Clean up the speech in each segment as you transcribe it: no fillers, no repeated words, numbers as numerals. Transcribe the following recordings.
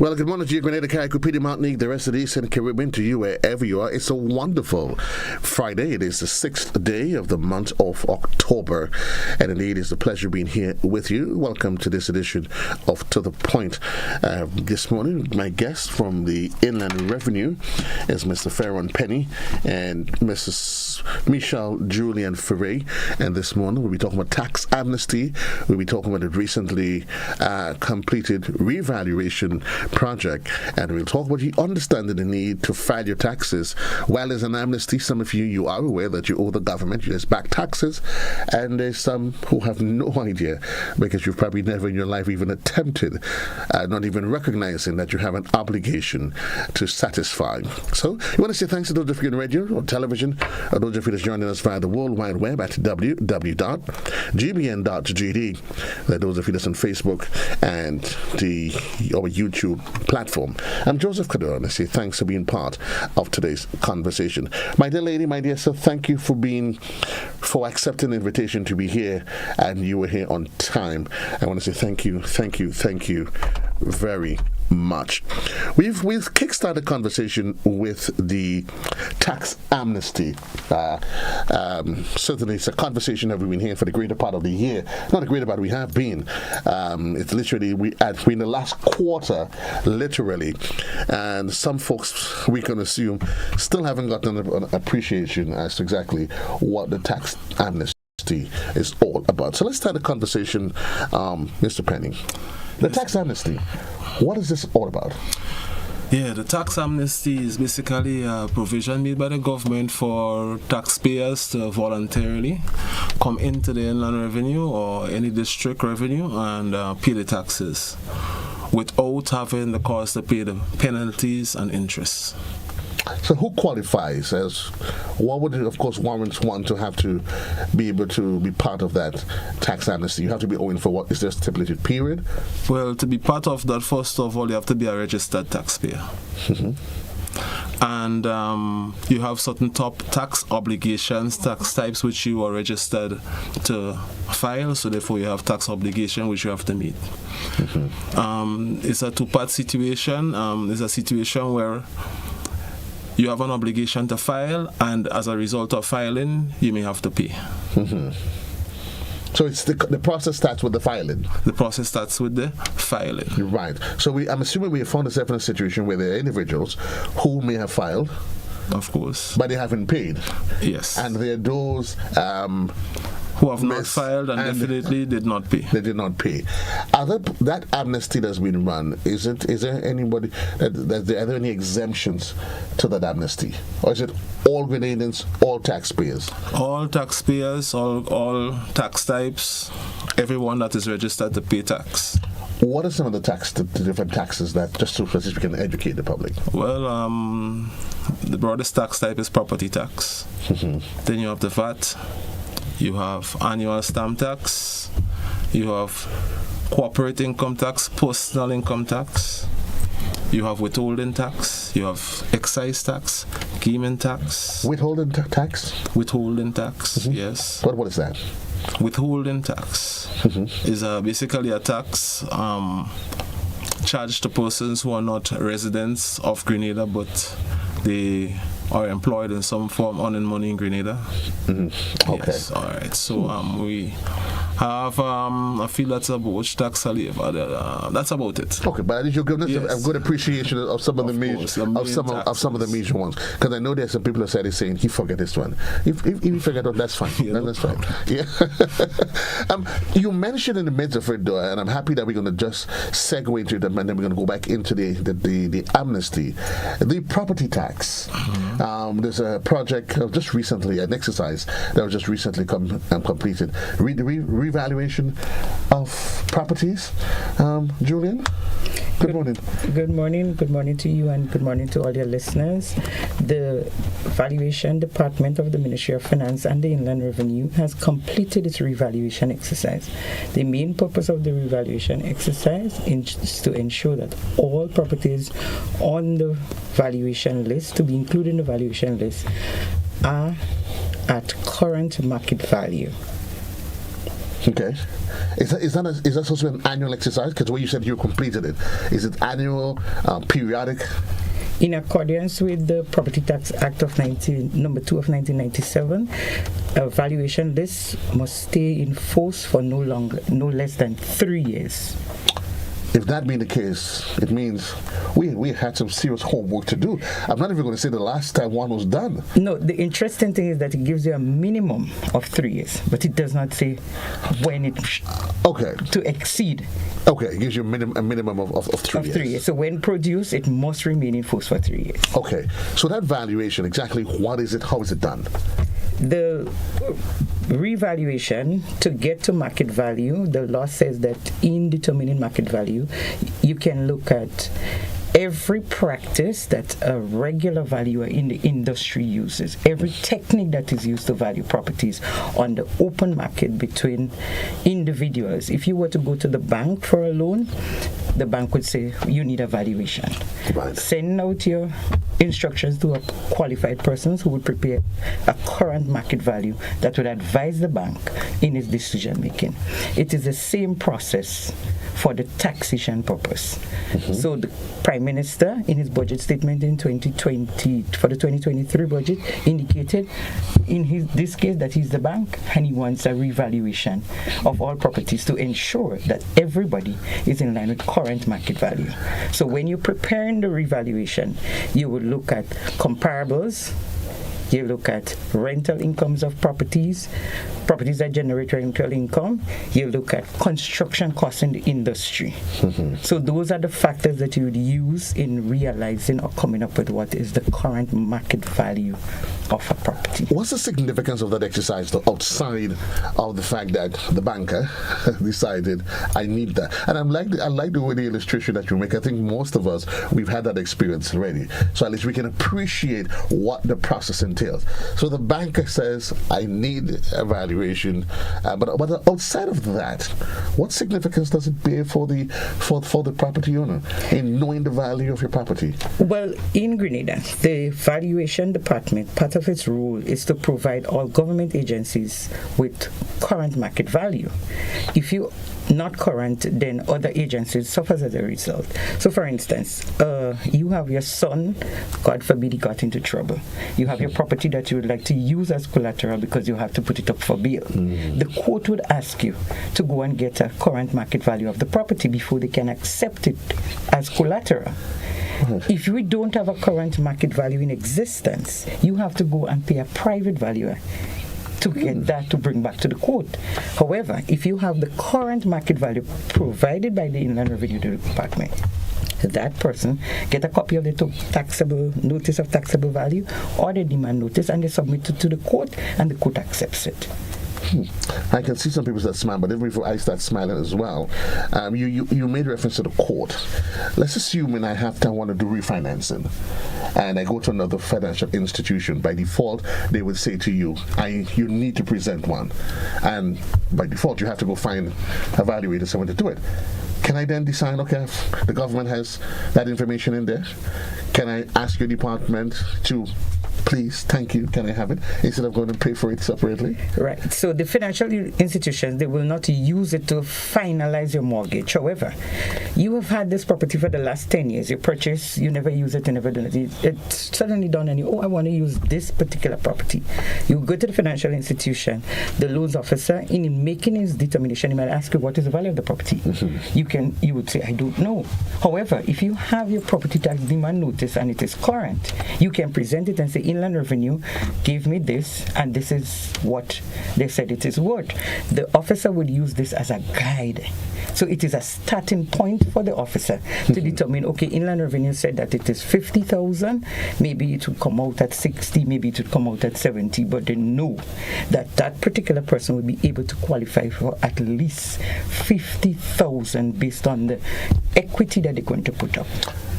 Well, good morning to you, Grenada, Kupiti, Martinique, the rest of the Eastern Caribbean, to you wherever you are. It's a wonderful Friday. It is the 6th day of the month of October, and indeed it's a pleasure being here with you. Welcome to this edition of To The Point. This morning, my guest from the Inland Revenue is Mr. Ferron Penny and Mrs. Michell, Julien, Farray. And this morning we'll be talking about tax amnesty. We'll be talking about the recently completed revaluation project, and we'll talk about you understanding the need to file your taxes. While there's an amnesty, some of you are aware that you owe the government just back taxes, and there's some who have no idea because you've probably never in your life even attempted, not even recognizing that you have an obligation to satisfy. So you want to say thanks to those of you on radio or television, or those of you that's joining us via the World Wide Web at www.gbn.gd. Those of you that's on Facebook and our YouTube platform. I'm Joseph Cadore, and I say thanks for being part of today's conversation. My dear lady, my dear sir, thank you for accepting the invitation to be here, and you were here on time. I want to say thank you very much. We've kickstarted a conversation with the tax amnesty. Certainly it's a conversation that we've been hearing for the greater part of the year. Not the greater part, we have been. It's literally, we're in the last quarter, literally, and some folks, we can assume, still haven't gotten an appreciation as to exactly what the tax amnesty is all about. So let's start the conversation, Mr. Penny. The tax amnesty, what is this all about? Yeah, the tax amnesty is basically a provision made by the government for taxpayers to voluntarily come into the Inland Revenue or any district revenue and pay the taxes without having the cost to pay the penalties and interest. So who qualifies as, what would, of course, warrants one to have to be able to be part of that tax amnesty? You have to be owing for what? Is there a stipulated period? Well, to be part of that, first of all, you have to be a registered taxpayer. Mm-hmm. And you have certain top tax obligations, tax types which you are registered to file, so therefore you have tax obligation which you have to meet. Mm-hmm. It's a two-part situation. It's a situation where you have an obligation to file, and as a result of filing, you may have to pay. Mm-hmm. So it's the process starts with the filing. The process starts with the filing. Right. So I'm assuming we have found ourselves in a situation where there are individuals who may have filed, of course, but they haven't paid. Yes. And there are those who have not filed and definitely did not pay. They did not pay. That amnesty that's been run, is there anybody, are there any exemptions to that amnesty? Or is it all Grenadians, all taxpayers? All taxpayers, all tax types, everyone that is registered to pay tax. What are some of the different taxes that, just so we can educate the public? Well, the broadest tax type is property tax. Mm-hmm. Then you have the VAT. You have annual stamp tax, you have corporate income tax, personal income tax, you have withholding tax, you have excise tax, gaming tax. Withholding tax? Withholding tax, mm-hmm. Yes. What is that? Withholding tax is basically a tax charged to persons who are not residents of Grenada, but they are employed in some form earning money in Grenada. Mm-hmm. Okay. Yes, all right. So we have I feel that's about which tax I live. That's about it. Okay, but at least you're giving us a good appreciation of some of the major major ones. Because I know there's some people that are saying he forget this one. If you forget that, that's fine. Yeah, that's fine. Yeah. You mentioned in the midst of it, though, and I'm happy that we're going to just segue into them, and then we're going to go back into the amnesty, the property tax. Mm-hmm. There's a project just recently, an exercise that was just recently completed. Revaluation of properties. Julien? Good morning. Good morning. Good morning to you, and good morning to all your listeners. The Valuation Department of the Ministry of Finance and the Inland Revenue has completed its revaluation exercise. The main purpose of the revaluation exercise is to ensure that all properties on the valuation list, to be included in the valuation list, are at current market value. Okay. Is that supposed to be an annual exercise? Because when you said you completed it, is it annual, periodic? In accordance with the Property Tax Act of Number 2 of 1997, a valuation list must stay in force for no less than 3 years. If that being the case, it means we had some serious homework to do. I'm not even going to say the last time one was done. No, the interesting thing is that it gives you a minimum of 3 years, but it does not say when it to exceed. Okay, it gives you a minimum of 3 years. 3 years. So when produced, it must remain in force for 3 years. Okay, so that valuation, exactly what is it? How is it done? The revaluation, to get to market value, the law says that in determining market value, you can look at every practice that a regular valuer in the industry uses, every technique that is used to value properties on the open market between individuals. If you were to go to the bank for a loan, the bank would say you need a valuation. Right. Send out your instructions to a qualified person who would prepare a current market value that would advise the bank in its decision making. It is the same process for the taxation purpose. So the Prime Minister, in his budget statement in 2020 for the 2023 budget, indicated in this case that he's the bank and he wants a revaluation of all properties to ensure that everybody is in line with current market value. So when you're preparing the revaluation, you would look at comparables. You look at rental incomes of properties that generate rental income. You look at construction costs in the industry. So those are the factors that you would use in realizing or coming up with what is the current market value of a property. What's the significance of that exercise though, outside of the fact that the banker decided I need that? And I like the way the illustration that you make. I think most of us, we've had that experience already. So at least we can appreciate what the process entails. So the banker says I need a valuation, but outside of that, what significance does it bear for the property owner in knowing the value of your property? Well, in Grenada, the valuation department, part of its role is to provide all government agencies with current market value. If you not current, then other agencies suffers as a result. So for instance, you have your son, God forbid he got into trouble. You have your property that you would like to use as collateral because you have to put it up for bail. The court would ask you to go and get a current market value of the property before they can accept it as collateral. If we don't have a current market value in existence, you have to go and pay a private valuer to get that to bring back to the court. However, if you have the current market value provided by the Inland Revenue Department, that person get a copy of the taxable notice of taxable value or the demand notice and they submit it to the court and the court accepts it. I can see some people that smile, but even before I start smiling as well, you made reference to the court. Let's assume when I want to do refinancing and I go to another financial institution, by default they would say to you, you need to present one, and by default you have to go find a valuator, someone to do it. Can I then decide, okay, if the government has that information in there, can I ask your department to please, thank you, can I have it, instead of going to pay for it separately? Right. So the financial institutions, they will not use it to finalize your mortgage. However, you have had this property for the last 10 years. You purchase, you never use it, you never done it. It's suddenly done and I want to use this particular property. You go to the financial institution, the loans officer, in making his determination, he might ask you what is the value of the property. You would say, I don't know. However, if you have your property tax demand notice and it is current, you can present it and say, Inland Revenue gave me this and this is what they said it is worth. The officer would use this as a guide. So it is a starting point for the officer to determine, okay, Inland Revenue said that it is 50,000, maybe it would come out at 60, maybe it would come out at 70, but they know that that particular person will be able to qualify for at least 50,000 based on the equity that they're going to put up.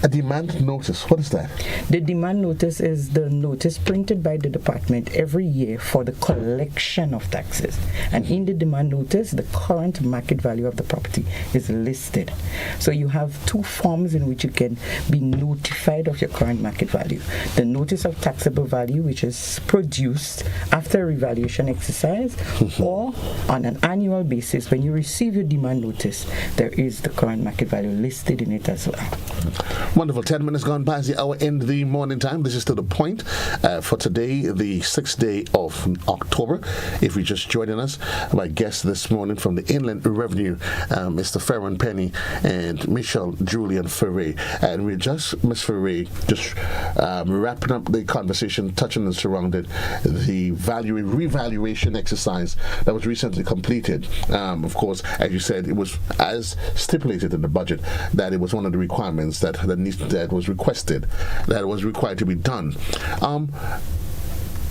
A demand notice, what is that? The demand notice is the notice printed by the department every year for the collection of taxes. And in the demand notice, the current market value of the property is listed. So you have two forms in which you can be notified of your current market value. The notice of taxable value, which is produced after a revaluation exercise, or on an annual basis, when you receive your demand notice, there is the current market value listed in it as well. Wonderful. 10 minutes gone past the hour in the morning time. This is To The Point for today, the 6th day of October. If you're just joining us, my guests this morning from the Inland Revenue, Mr. Ferron Penny and Michell, Julien, Farray. And we're just, Ms. Farray, just wrapping up the conversation, touching and surrounded the revaluation exercise that was recently completed. Of course, as you said, it was as stipulated in the budget that it was one of the requirements that was requested, that was required to be done.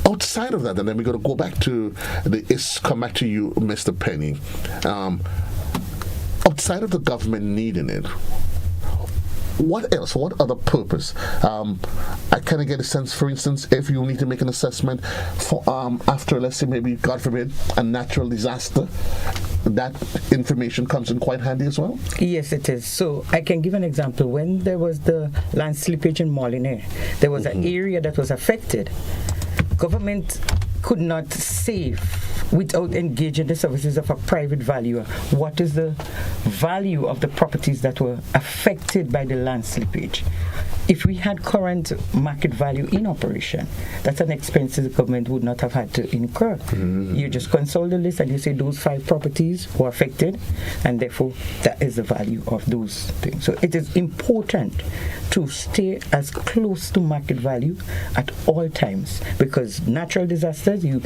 Outside of that, and then we're going to go back to come back to you, Mr. Penny. Outside of the government needing it, what else? What other purpose? I kind of get a sense, for instance, if you need to make an assessment for after, let's say, maybe, God forbid, a natural disaster, that information comes in quite handy as well? Yes, it is. So I can give an example. When there was the land slippage in Molyneux, there was an area that was affected. Government could not save without engaging the services of a private valuer. What is the value of the properties that were affected by the land slippage? If we had current market value in operation, that's an expense the government would not have had to incur. You just consult the list and you say those 5 properties were affected, and therefore that is the value of those things. So it is important to stay as close to market value at all times, because natural disasters you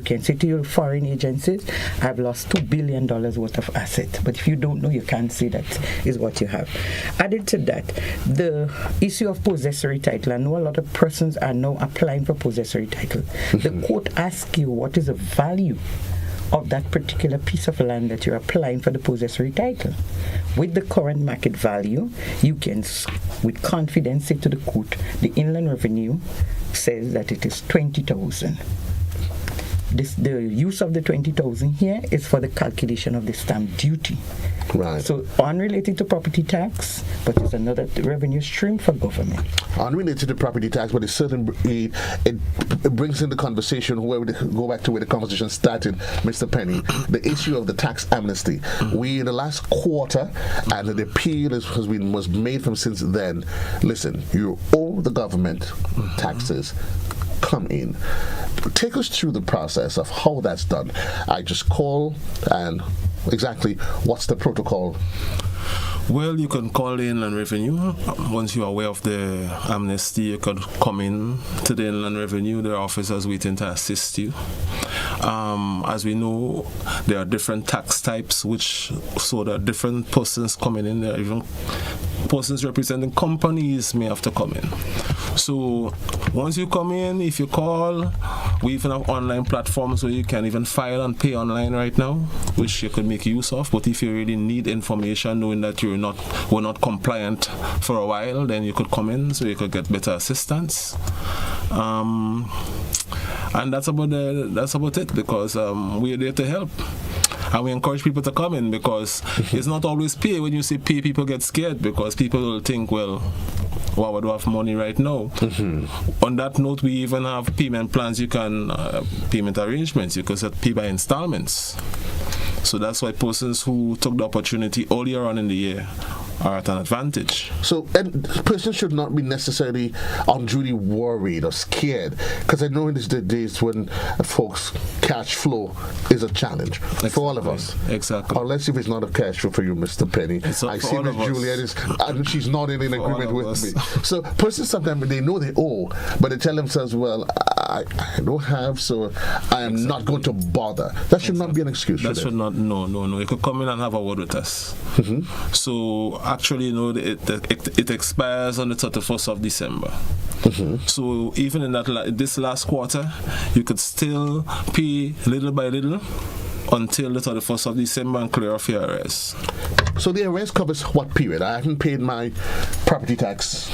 can say to your foreign agencies, I've lost $2 billion worth of asset. But if you don't know, you can't say that is what you have. Added to that, the issue of possessory title. I know a lot of persons are now applying for possessory title. The court asks you what is the value of that particular piece of land that you're applying for the possessory title. With the current market value, you can, with confidence, say to the court, the Inland Revenue says that it is 20,000. The use of the 20,000 here is for the calculation of the stamp duty. Right. So unrelated to property tax, but it's another revenue stream for government. Unrelated to property tax, but it brings in the conversation where we go back to where the conversation started, Mr. Penny, the issue of the tax amnesty. We in the last quarter, and the appeal was made from since then. Listen, you owe the government taxes. Come in. Take us through the process of how that's done. I just call, and exactly what's the protocol? Well, you can call the Inland Revenue. Once you're aware of the amnesty, you could come in to the Inland Revenue. There are officers waiting to assist you. As we know, there are different tax types, so that different persons coming in. There are even persons representing companies may have to come in. So once you come in, if you call, we even have online platforms where you can even file and pay online right now, which you could make use of. But if you really need information, knowing that we're not compliant for a while, then you could come in so you could get better assistance. And that's about it, because we're there to help. And we encourage people to come in, because it's not always pay. When you say pay, people get scared, because people will think, well, why would I have money right now? On that note, we even have payment plans. You can payment arrangements. You can pay by installments. So that's why persons who took the opportunity earlier on in the year are at an advantage. So, and persons should not be necessarily unduly worried or scared, because I know in these days when folks, cash flow is a challenge for all of us. Exactly. Unless if it's not a cash flow for you, Mr. Penny. I see that Julien is, and she's not in agreement with me. So persons sometimes they know they owe, but they tell themselves, well, I don't have, so I am not going to bother. That should not be an excuse. That should not. No. You could come in and have a word with us. So actually, it expires on the 31st of December. So even in this last quarter, you could still pay little by little until the 31st of December and clear off your arrears. So the arrest covers what period? I haven't paid my property tax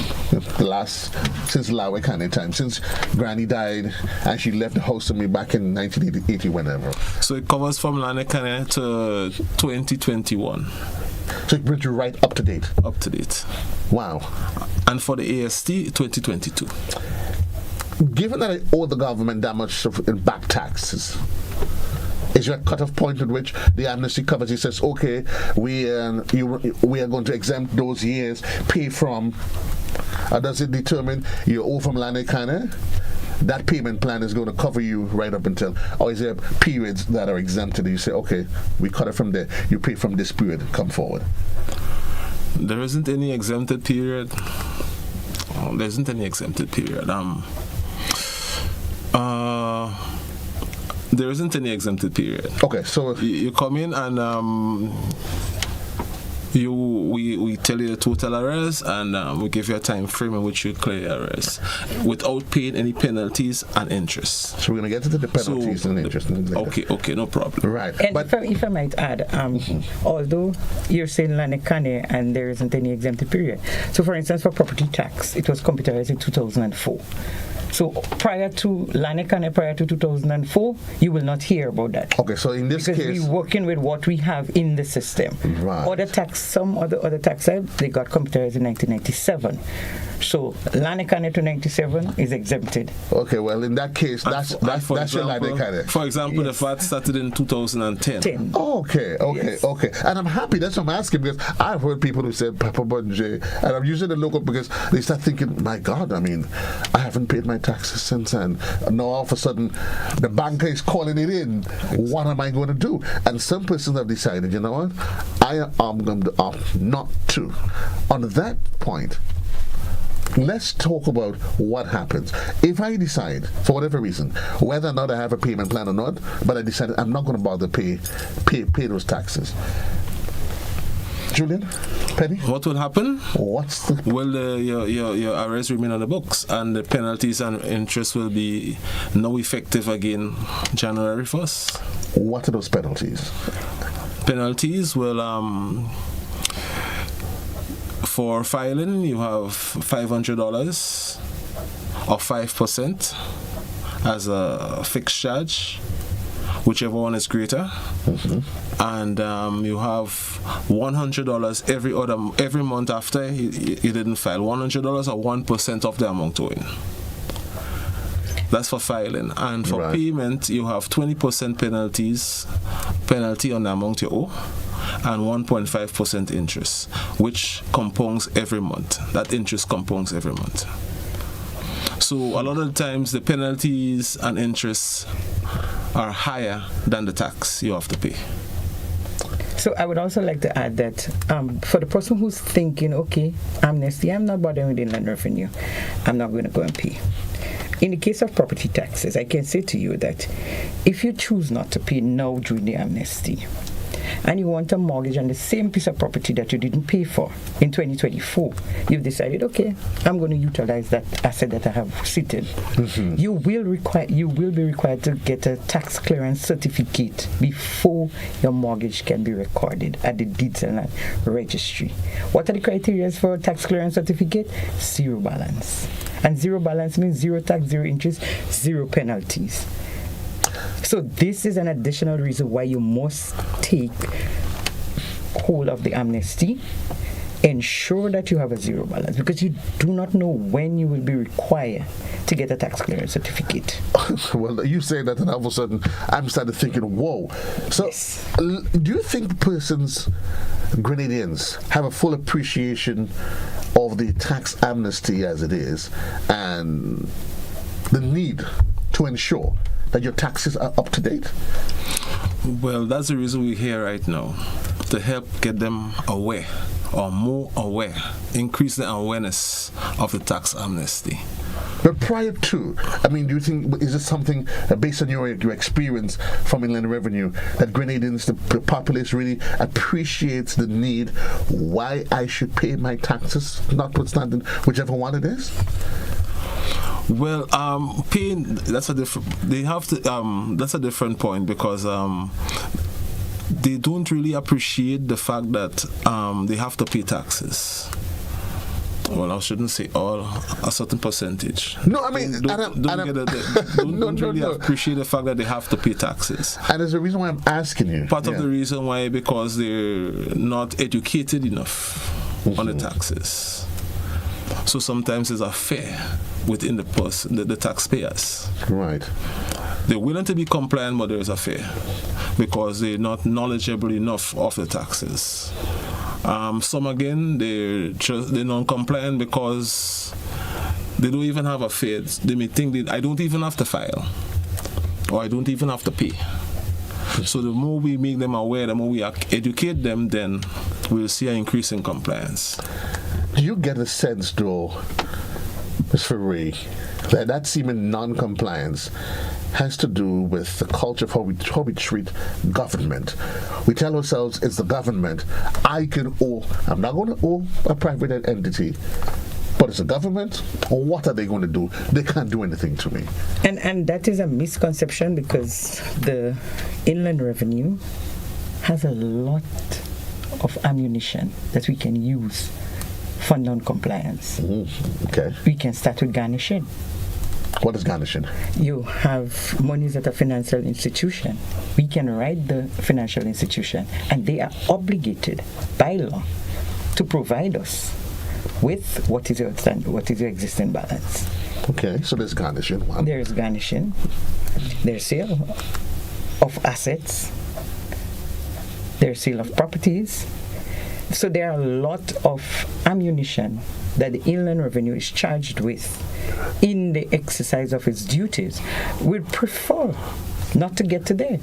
since Lawe time, since Granny died and she left the house to me back in 1980, whenever. So it covers from Lanekane to 2021. So it brings you right up to date? Up to date. Wow. And for the AST, 2022. Given that I owe the government that much in back taxes, is there a cutoff point at which the amnesty covers? It says, okay, we are going to exempt those years, pay from, or does it determine you owe from Lanekane? That payment plan is going to cover you right up until, or is there periods that are exempted? You say, okay, we cut it from there, you pay from this period, come forward. There isn't any exempted period. There isn't any exempted period. There isn't any exempted period. Okay, so you come in and we tell you the total arrears, and we give you a time frame in which you clear your arrears without paying any penalties and interest. So we're going to get into the penalties and interest. Okay, no problem. Right. And but if I might add, although you're saying Lanekane and there isn't any exempted period, so for instance, for property tax, it was computerized in 2004. So prior to Lanekane, prior to 2004, you will not hear about that. Okay, so in this because case, we're working with what we have in the system. Right. Some other tax types, they got computerized in 1997. So Lanekane to 97 is exempted. Okay, well in that case, that's your Lanekane. For example, the VAT started in 2010. Okay. And I'm happy. That's what I'm asking, because I've heard people who said Papa Bunje, and I'm using the local because they start thinking, my God, I mean, I haven't paid my taxes since, and now all of a sudden the banker is calling it in. What am I going to do? And some persons have decided, you know what, I am going to opt not to. On that point, let's talk about what happens. If I decide, for whatever reason, whether or not I have a payment plan or not, but I decided I'm not going to bother pay those taxes. Julien, Penny? What will happen? Well, your arrears remain on the books, and the penalties and interest will be no effective again January 1st. What are those penalties? Penalties will, for filing, you have $500 or 5% as a fixed charge, whichever one is greater. And you have $100 every month after you didn't file. $100 or 1% of the amount owing. That's for filing. And for payment, you have 20% penalty on the amount you owe, and 1.5% interest, which compounds every month. That interest compounds every month. So a lot of the times the penalties and interests are higher than the tax you have to pay. So I would also like to add that for the person who's thinking, okay, amnesty, I'm not bothering with inland revenue, I'm not going to go and pay. In the case of property taxes, I can say to you that if you choose not to pay now during the amnesty, and you want a mortgage on the same piece of property that you didn't pay for in 2024, you've decided, okay, I'm going to utilize that asset that I have seated. You will be required to get a tax clearance certificate before your mortgage can be recorded at the deeds and land registry. What are the criteria for a tax clearance certificate? Zero balance. And zero balance means zero tax, zero interest, zero penalties. So this is an additional reason why you must take hold of the amnesty. Ensure that you have a zero balance, because you do not know when you will be required to get a tax clearance certificate. Well, you say that, and all of a sudden I'm started thinking, whoa. So do you think persons, Grenadians, have a full appreciation of the tax amnesty as it is, and the need to ensure that your taxes are up to date? Well, that's the reason we're here right now, to help get them aware, or more aware, increase the awareness of the tax amnesty. But prior to, I mean, do you think, is it something based on your experience from Inland Revenue, that Grenadians, the populace really appreciates the need why I should pay my taxes, notwithstanding whichever one it is? Well, paying, that's a different. They have to. That's a different point, because they don't really appreciate the fact that they have to pay taxes. Well, I shouldn't say all, a certain percentage. No, I mean, don't really appreciate the fact that they have to pay taxes. And there's a reason why I'm asking you. Part of the reason why, because they're not educated enough on the taxes. So sometimes there's a fear within the taxpayers. Right. They're willing to be compliant, but there is a fear because they're not knowledgeable enough of the taxes. Some again, they're non-compliant because they don't even have a fear. They may think I don't even have to file, or I don't even have to pay. So the more we make them aware, the more we educate them, then we'll see an increase in compliance. Do you get a sense, though, Ms. Farray, that seeming non-compliance has to do with the culture of how we treat government? We tell ourselves it's the government. I'm not going to owe a private entity, but it's a government. Or what are they going to do? They can't do anything to me. And that is a misconception, because the Inland Revenue has a lot of ammunition that we can use for non-compliance. Okay. We can start with garnishing. What is garnishing? You have monies at a financial institution. We can write the financial institution, and they are obligated by law to provide us with what is your existing balance. Okay, so there's garnishing. One. There is garnishing. There's sale of assets. There's sale of properties. So there are a lot of ammunition that the Inland Revenue is charged with in the exercise of its duties. We'd prefer not to get to there.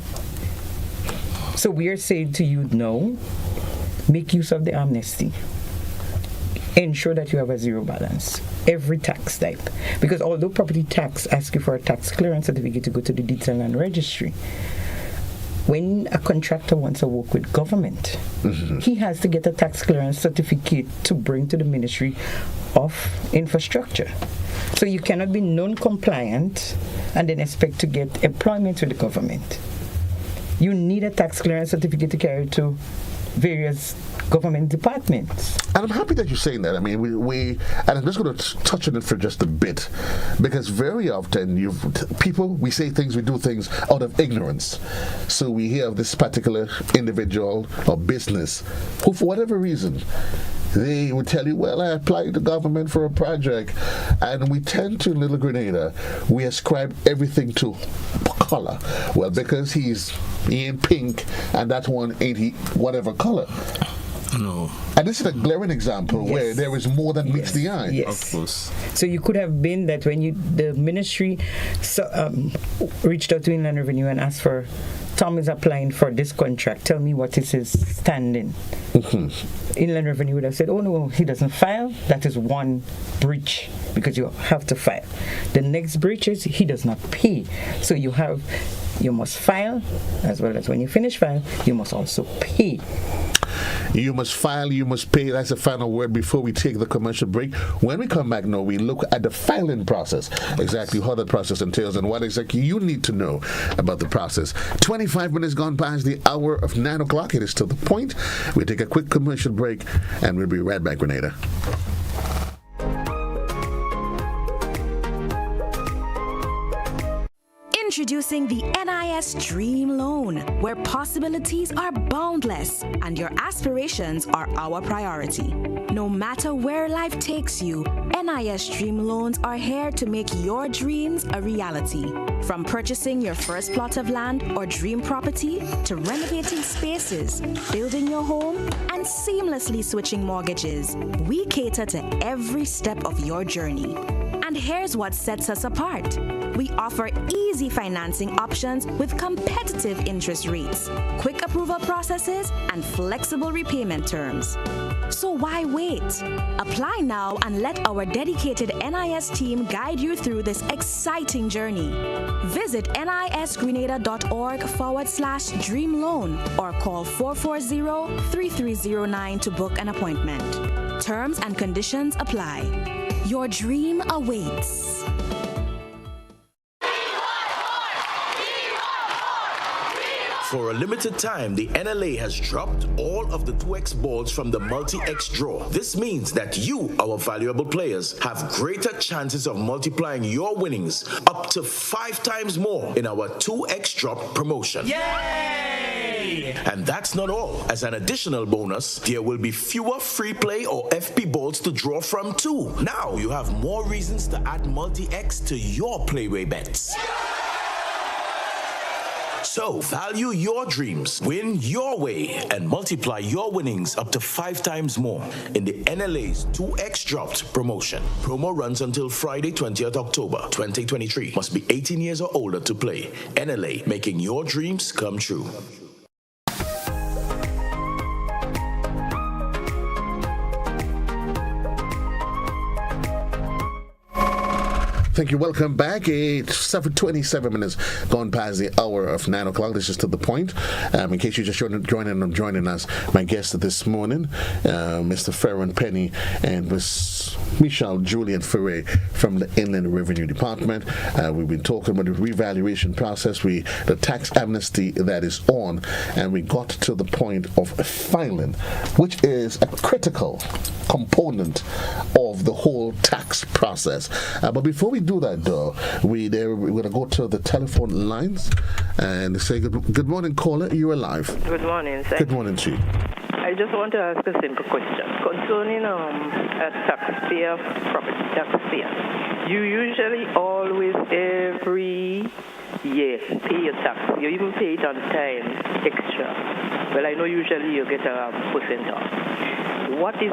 So we are saying to you, no, make use of the amnesty. Ensure that you have a zero balance, every tax type. Because although property tax asks you for a tax clearance certificate to go to the Detail Land Registry, when a contractor wants to work with government, he has to get a tax clearance certificate to bring to the Ministry of Infrastructure. So you cannot be non-compliant and then expect to get employment with the government. You need a tax clearance certificate to carry to various government departments. And I'm happy that you're saying that. I mean, we and I'm just going to touch on it for just a bit, because very often we say things, we do things out of ignorance. So we hear of this particular individual or business who, for whatever reason, they would tell you, well, I applied to government for a project, and we tend to, in Little Grenada, we ascribe everything to color. Well, because he ain't pink, and that one ain't he whatever color. No. And this is a glaring example where there is more than meets the eye. Yes. Of course. So you could have been that when the ministry reached out to Inland Revenue and asked for, Tom is applying for this contract, tell me what is his standing. Inland Revenue would have said, oh no, he doesn't file. That is one breach, because you have to file. The next breach is he does not pay. So you must file, as well as when you finish file, you must also pay. You must file, you must pay. That's the final word before we take the commercial break. When we come back now, we look at the filing process, exactly how that process entails and what exactly you need to know about the process. 25 minutes gone past the hour of 9 o'clock. It is to the point. We take a quick commercial break, and we'll be right back, Grenada. Introducing the NIS Dream Loan, where possibilities are boundless and your aspirations are our priority. No matter where life takes you, NIS Dream Loans are here to make your dreams a reality. From purchasing your first plot of land or dream property to renovating spaces, building your home, and seamlessly switching mortgages, we cater to every step of your journey. And here's what sets us apart. We offer easy financing options with competitive interest rates, quick approval processes, and flexible repayment terms. So why wait? Apply now and let our dedicated NIS team guide you through this exciting journey. Visit nisgrenada.org/dream loan or call 440-3309 to book an appointment. Terms and conditions apply. Your dream awaits. For a limited time, the NLA has dropped all of the 2x balls from the multi-X draw. This means that you, our valuable players, have greater chances of multiplying your winnings up to 5 times more in our 2x drop promotion. Yay! And that's not all. As an additional bonus, there will be fewer free play or FP balls to draw from too. Now you have more reasons to add multi-X to your playway bets. So, value your dreams, win your way, and multiply your winnings up to 5 times more in the NLA's 2X Dropped promotion. Promo runs until Friday, 20th October, 2023. Must be 18 years or older to play. NLA, making your dreams come true. Thank you. Welcome back. It's 7:27 minutes gone past the hour of 9 o'clock. This is To The Point. In case you're just joining us, my guest this morning, Mr. Ferron Penny and Miss Michell, Julien Farray from the Inland Revenue Department. We've been talking about the revaluation process, the tax amnesty that is on, and we got to the point of filing, which is a critical component of the whole tax process. But before we do that, though, we're going to go to the telephone lines and say good morning, caller. You're alive. Good morning, sir. Good morning to you. I just want to ask a simple question concerning a taxpayer, property taxpayer. You usually always every year pay your tax. You even pay it on time extra. Well, I know usually you get a percent off. What is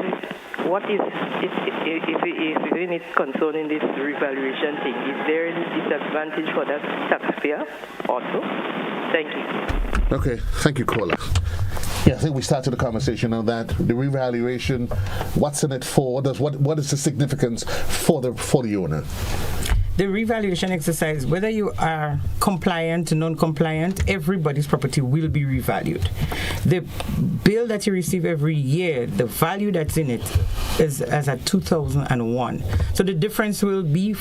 it concerning this revaluation thing? Is there any disadvantage for that taxpayer also? Thank you. Okay, thank you, caller. Yeah, I think we started the conversation on that. The revaluation, what's in it for? What is the significance for the owner? The revaluation exercise, whether you are compliant, non-compliant, everybody's property will be revalued. The bill that you receive every year, the value that's in it is as at 2001. So the difference will be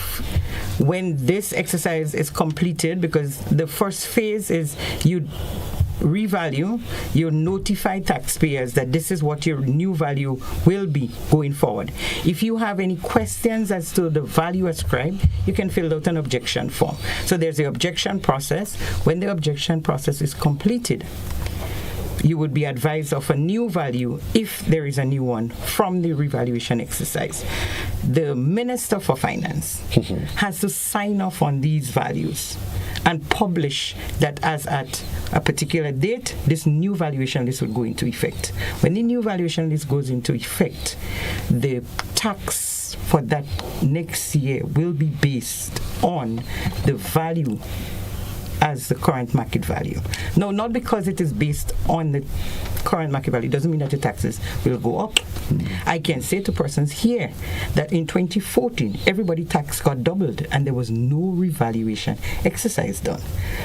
when this exercise is completed, because the first phase is you revalue, you notify taxpayers that this is what your new value will be going forward. If you have any questions as to the value ascribed, you can fill out an objection form. So there's the objection process. When the objection process is completed, you would be advised of a new value if there is a new one from the revaluation exercise. The Minister for Finance has to sign off on these values and publish that as at a particular date, this new valuation list will go into effect. When the new valuation list goes into effect, the tax for that next year will be based on the value as the current market value. No, not because it is based on the current market value doesn't mean that the taxes will go up. I can say to persons here that in 2014, everybody's tax got doubled and there was no revaluation exercise done.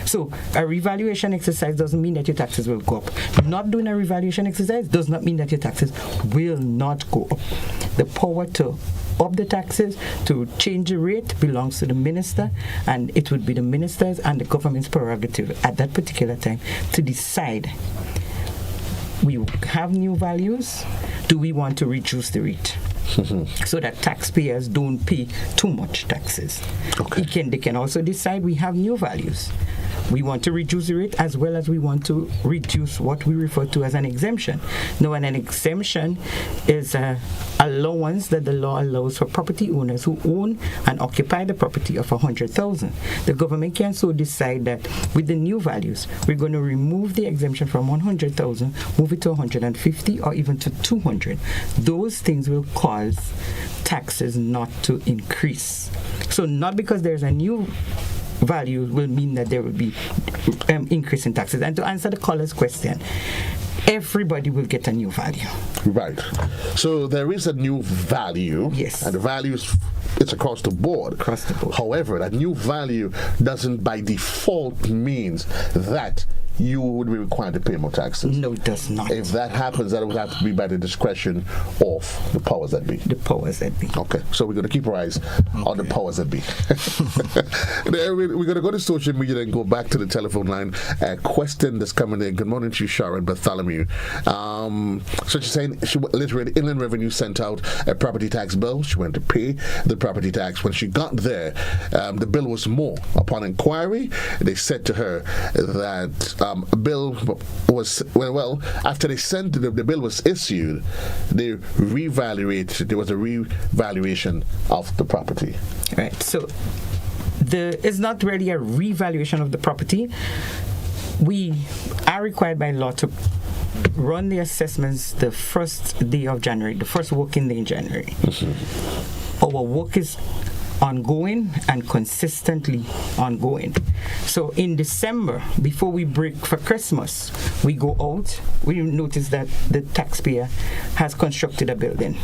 So a revaluation exercise doesn't mean that your taxes will go up. Not doing a revaluation exercise does not mean that your taxes will not go up. The power to up the taxes, to change the rate, belongs to the minister, and it would be the minister's and the government's prerogative at that particular time to decide. We have new values. Do we want to reduce the rate? So that taxpayers don't pay too much taxes. Okay. They can also decide we have new values. We want to reduce the rate as well as we want to reduce what we refer to as an exemption. Now, an exemption is an allowance that the law allows for property owners who own and occupy the property of 100,000. The government can so decide that with the new values, we're going to remove the exemption from 100,000, move it to 150 or even to 200. Those things will cause taxes not to increase. So not because there's a new value will mean that there will be increase in taxes. And to answer the caller's question, everybody will get a new value. Right. So there is a new value. Yes. And the value it's across the board. Across the board. However, that new value doesn't by default means that you would be required to pay more taxes. No, it does not. If that happens, that would have to be by the discretion of the powers that be. The powers that be. Okay, so we're going to keep our eyes on the powers that be. We're going to go to social media and go back to the telephone line. A question that's coming in. Good morning to you, Sharon Bartholomew. So she's saying she literally Inland Revenue sent out a property tax bill. She went to pay the property tax. When she got there, the bill was more. Upon inquiry, they said to her that bill was after they sent the bill was issued, they reevaluated. There was a revaluation of the property. Right. So it's not really a revaluation of the property. We are required by law to run the assessments the first day of January, the first working day in January. Mm-hmm. Our work is ongoing and consistently ongoing. So in December, before we break for Christmas, we go out, we notice that the taxpayer has constructed a building.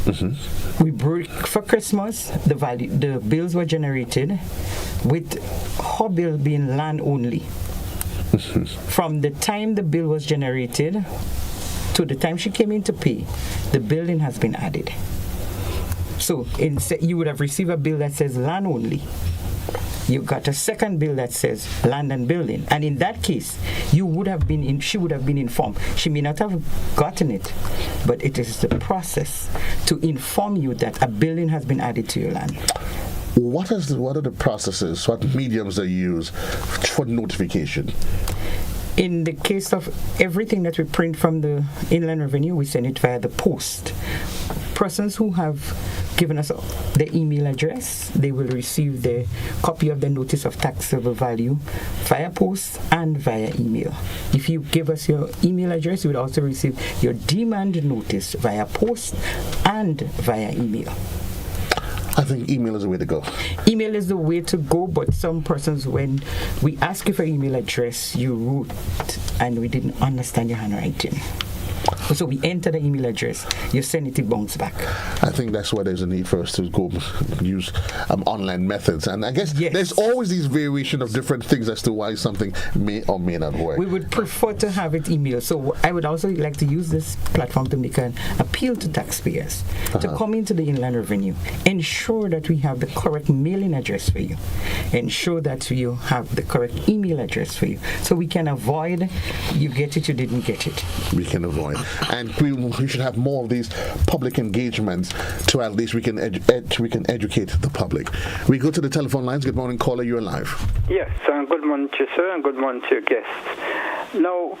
Mm-hmm. We break for Christmas, the bills were generated with her bill being land only. Mm-hmm. From the time the bill was generated to the time she came in to pay, the building has been added. So you would have received a bill that says land only. You got a second bill that says land and building. And in that case, she would have been informed. She may not have gotten it, but it is the process to inform you that a building has been added to your land. What are the processes, what mediums they use for notification? In the case of everything that we print from the Inland Revenue, we send it via the post. Persons who have given us their email address, they will receive the copy of the notice of taxable value via post and via email. If you give us your email address, you will also receive your demand notice via post and via email. I think email is the way to go. Email is the way to go, but some persons, when we ask you for email address, you wrote and we didn't understand your handwriting. So we enter the email address, you send it bounce back. I think that's why there's a need for us to go use online methods. And I guess there's always these variation of different things as to why something may or may not work. We would prefer to have it emailed. So I would also like to use this platform to make an appeal to taxpayers to come into the Inland Revenue, ensure that we have the correct mailing address for you, ensure that you have the correct email address for you, so we can avoid you get it, you didn't get it. We can avoid. And we should have more of these public engagements to at least we can educate the public. We go to the telephone lines. Good morning, caller. You're live. Yes, good morning to you, sir, and good morning to your guests. Now,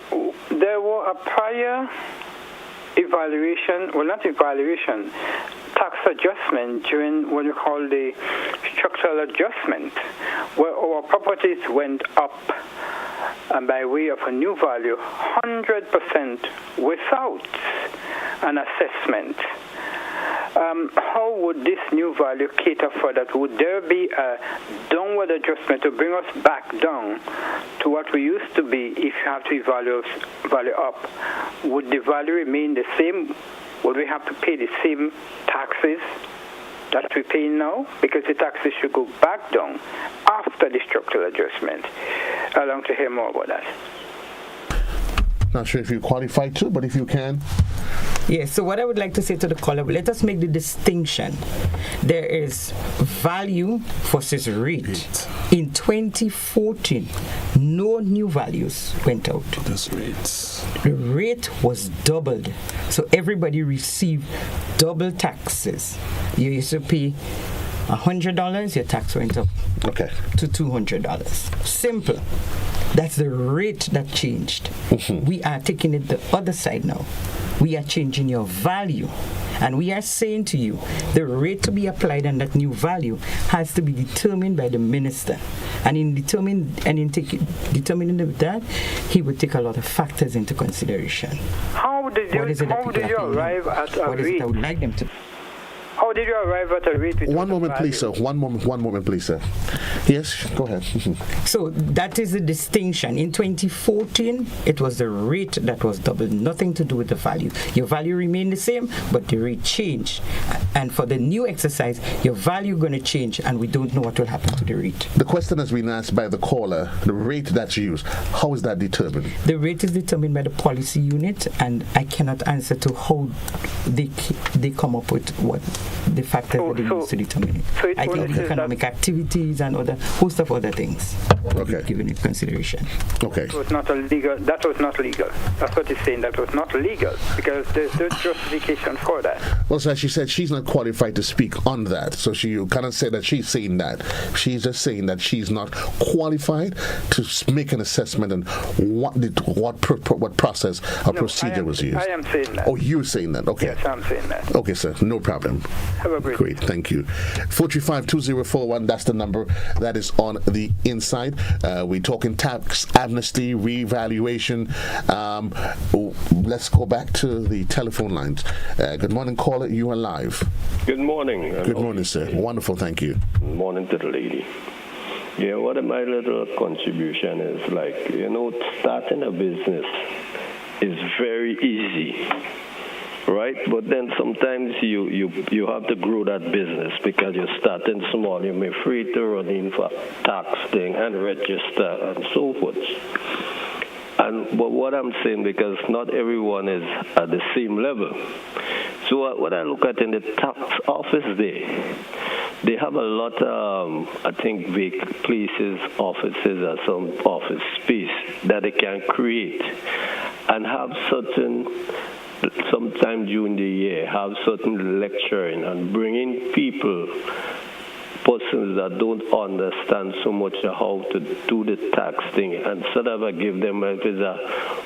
there were a prior tax adjustment during what we call the structural adjustment, where our properties went up and by way of a new value, 100% without an assessment. How would this new value cater for that? Would there be a downward adjustment to bring us back down to what we used to be if you have to value up? Would the value remain the same? Would we have to pay the same taxes that we pay now? Because the taxes should go back down after the structural adjustment. I'd like to hear more about that. Not sure if you qualify to, but if you can. Yes, so what I would like to say to the caller, let us make the distinction. There is value versus rate. In 2014, no new values went out. That's rates. The rate was doubled. So everybody received double taxes. You used to pay $100, your tax went up to $200. Simple. That's the rate that changed. Mm-hmm. We are taking it the other side now. We are changing your value. And we are saying to you, the rate to be applied on that new value has to be determined by the minister. And in determining that, he would take a lot of factors into consideration. How did you arrive at a rate? What is it I would like them to? How did you arrive at a rate? One moment, please, sir. One moment, please, sir. Yes, go ahead. So that is the distinction. In 2014, it was the rate that was doubled, nothing to do with the value. Your value remained the same, but the rate changed. And for the new exercise, your value going to change, and we don't know what will happen to the rate. The question has been asked by the caller, the rate that's used. How is that determined? The rate is determined by the policy unit, and I cannot answer to how they come up with what the factors that they use to determine it. So I think economic activities and other host of other things given in consideration. Okay. That was not illegal. That's what he's saying. That was not legal because there's no justification for that. Well, sir, she said she's not qualified to speak on that. So you cannot say that she's saying that. She's just saying that she's not qualified to make an assessment on what process or procedure was used. I am saying that. Oh, you're saying that. Okay. Yes, I'm saying that. Okay, sir. No problem. Have a great day. Thank you. 435-2041, that's the number that is on the inside. We're talking tax amnesty, revaluation. Let's go back to the telephone lines. Good morning, caller. You are live. Good morning. Good morning, sir. Wonderful, thank you. Good morning to the lady. Yeah, what my little contribution is, starting a business is very easy. Right, but then sometimes you have to grow that business because you're starting small. You may free to run in for tax thing and register and so forth. But what I'm saying, because not everyone is at the same level. So what I look at in the tax office they have a lot I think vacant places, offices, or some office space that they can create and have certain. Sometime during the year, have certain lecturing and bringing persons that don't understand so much how to do the tax thing, and sort of give them a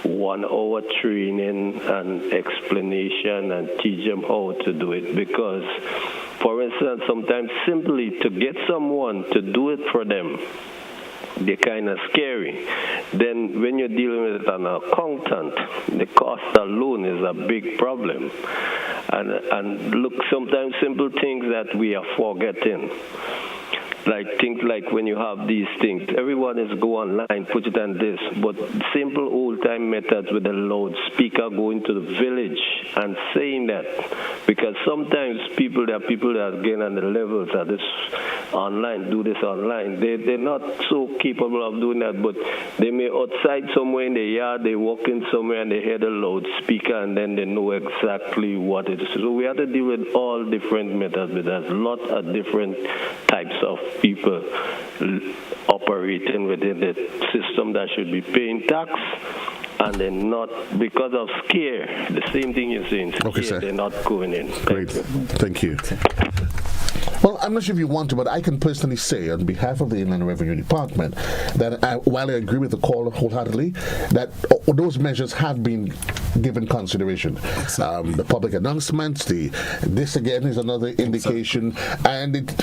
1-hour training and explanation and teach them how to do it. Because, for instance, sometimes simply to get someone to do it for them, they're kind of scary. Then when you're dealing with an accountant, the cost alone is a big problem. And look, sometimes simple things that we are forgetting. Like things like when you have these things, everyone is go online, put it on this, but simple old-time methods with a loudspeaker going to the village and saying that, because sometimes there are people that get on the levels that this online, do this online. They're not so capable of doing that, but they may outside somewhere in the yard, they walk in somewhere and they hear the loudspeaker and then they know exactly what it is. So we have to deal with all different methods, but there's a lot of different types of people operating within the system that should be paying tax, and they're not, because of scare, the same thing you're saying, scare, okay, sir. They're not going in. Great. Thank you. Well, I'm not sure if you want to, but I can personally say on behalf of the Inland Revenue Department that while I agree with the caller wholeheartedly, that those measures have been given consideration. The public announcements, this again is another indication, and it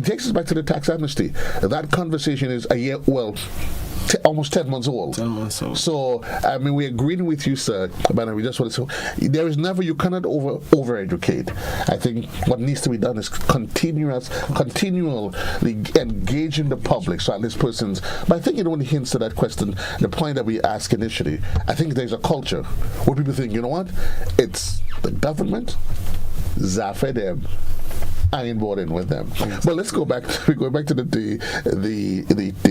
takes us back to the tax amnesty. That conversation is a year, almost 10 months old. 10 months old. So, I mean, we're agreeing with you, sir, but we just want to say, you cannot over-educate. I think what needs to be done is continually engaging the public, so at least persons, but I think it only hints to that question, the point that we asked initially. I think there's a culture where people think, you know what, it's the government, Zafed them, I ain't bored in with them. But let's go back. We go back to the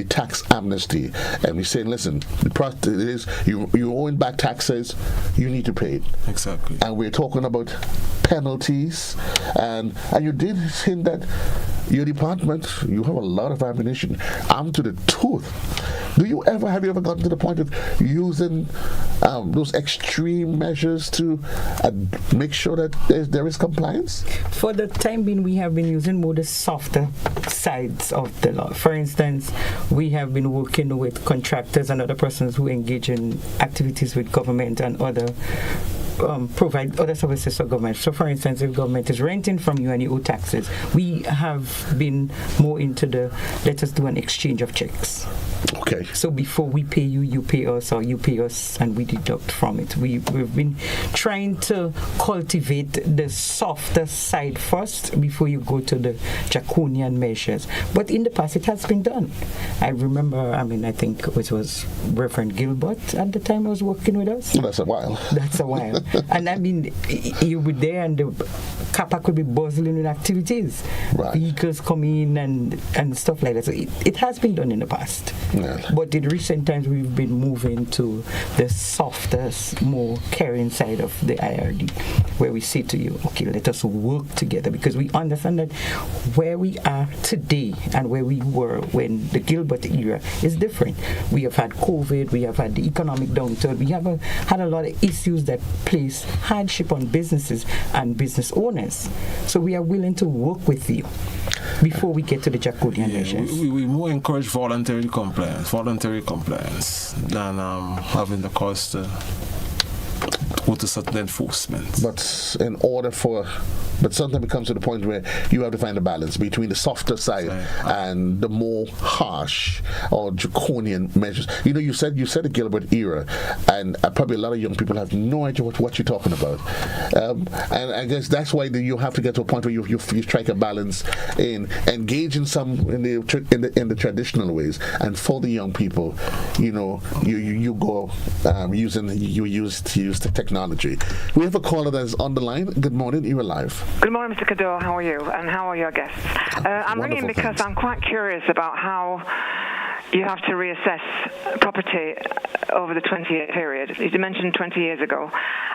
tax amnesty, and we're saying, listen, the process is you owing back taxes, you need to pay it. Exactly. And we're talking about penalties, and you did hint that your department, you have a lot of ammunition, armed to the tooth. Have you ever gotten to the point of using those extreme measures to make sure that there is compliance? For the time being, we have been using more the softer sides of the law. For instance, we have been working with contractors and other persons who engage in activities with government and other provide other services for government. So, for instance, if government is renting from you and you owe taxes, we have been more into the let us do an exchange of checks. Okay. So before we pay you, you pay us, or you pay us and we deduct from it. We've been trying to cultivate the softer side first before you go to the draconian measures. But in the past, it has been done. I remember, I think it was Reverend Gilbert at the time was working with us. Well, that's a while. That's a while. And you were there and the car park would be bustling with activities. Right. Vehicles come in and stuff like that. So it has been done in the past. Yeah. But in recent times, we've been moving to the softer, more caring side of the IRD, where we say to you, okay, let us work together, because we understand that where we are today and where we were when the Gilbert era is different. We have had COVID, we have had the economic downturn, we have had a lot of issues that place hardship on businesses and business owners. So we are willing to work with you before we get to the draconian measures. We more encourage voluntary compliance than having the cost to go to certain enforcement. But sometimes it comes to the point where you have to find a balance between the softer side and the more harsh or draconian measures. You said the Gilbert era, and probably a lot of young people have no idea what you're talking about. And I guess that's why you have to get to a point where you strike a balance in engaging some in the traditional ways, and for the young people, you go use the technology. We have a caller that is on the line. Good morning, you're live. Good morning, Mr. Cadore. How are you? And how are your guests? I'm ringing because I'm quite curious about how you have to reassess property over the 20-year period. You mentioned 20 years ago,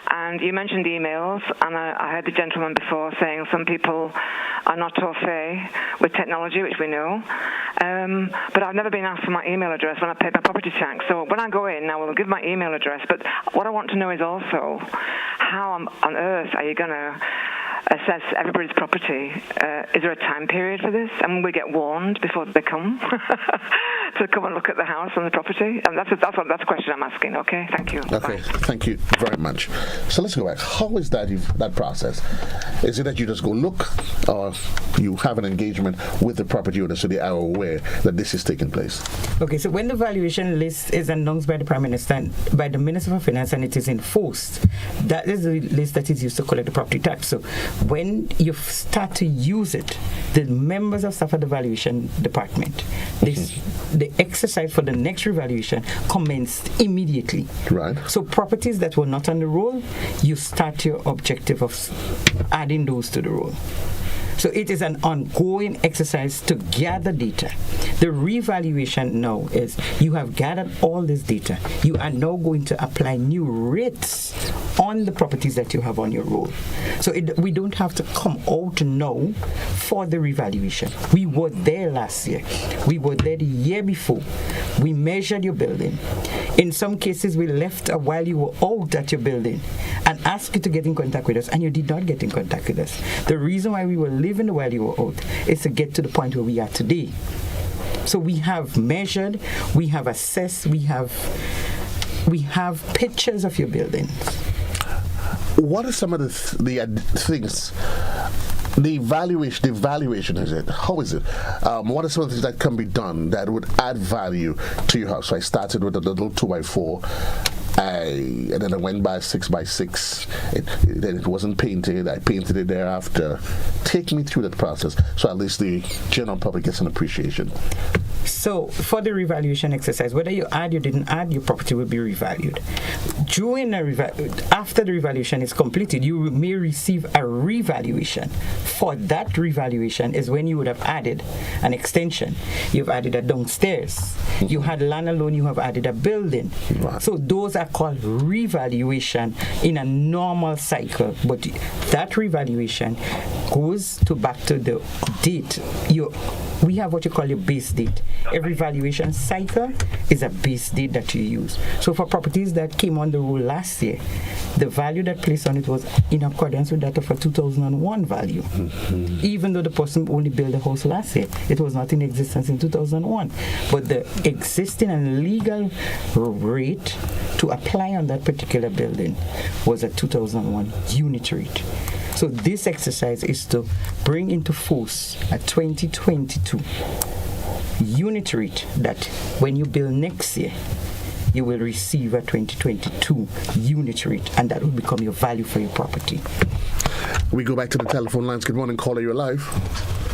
and you mentioned emails, and I heard the gentleman before saying some people are not au fait with technology, which we know, but I've never been asked for my email address when I pay my property tax. So when I go in, I will give my email address, but what I want to know is also how on earth are you going to assess everybody's property? Is there a time period for this? And we get warned before they come to come and look at the house and the property? And that's a question I'm asking. Okay, thank you. Okay, thank you very much. So let's go back. How is that process? Is it that you just go look, or you have an engagement with the property owner so they are aware that this is taking place? Okay, so when the valuation list is announced by the Prime Minister and by the Minister of Finance and it is enforced, that is the list that is used to collect the property tax. So when you start to use it, the members of staff at the valuation department, the exercise for the next revaluation commenced immediately. Right. So properties that were not on the roll, you start your objective of adding those to the roll. So it is an ongoing exercise to gather data. The revaluation now is you have gathered all this data. You are now going to apply new rates on the properties that you have on your roll. So we don't have to come out now for the revaluation. We were there last year. We were there the year before. We measured your building. In some cases, we left while you were out at your building and asked you to get in contact with us, and you did not get in contact with us. The reason why we were living while you were out is to get to the point where we are today. So we have measured, we have assessed, we have pictures of your buildings. What are some of the things? The evaluation is it? How is it? What are some of the things that can be done that would add value to your house? So I started with a little 2x4. And then I went by 6x6. Then it wasn't painted. I painted it thereafter. Take me through that process so at least the general public gets an appreciation. So for the revaluation exercise, whether you add, you didn't add, your property will be revalued. After the revaluation is completed, you may receive a revaluation. For that revaluation is when you would have added an extension. You've added a downstairs. You had land alone, you have added a building. Right. So those are called revaluation in a normal cycle. But that revaluation goes back to the date we have what you call your base date. Every valuation cycle is a base date that you use. So for properties that came on the roll last year, the value that placed on it was in accordance with that of a 2001 value. Even though the person only built the house last year, it was not in existence in 2001. But the existing and legal rate to apply on that particular building was a 2001 unit rate. So this exercise is to bring into force a 2022 unit rate that when you build next year, you will receive a 2022 unit rate, and that will become your value for your property. We go back to the telephone lines. Good morning, caller, you're live.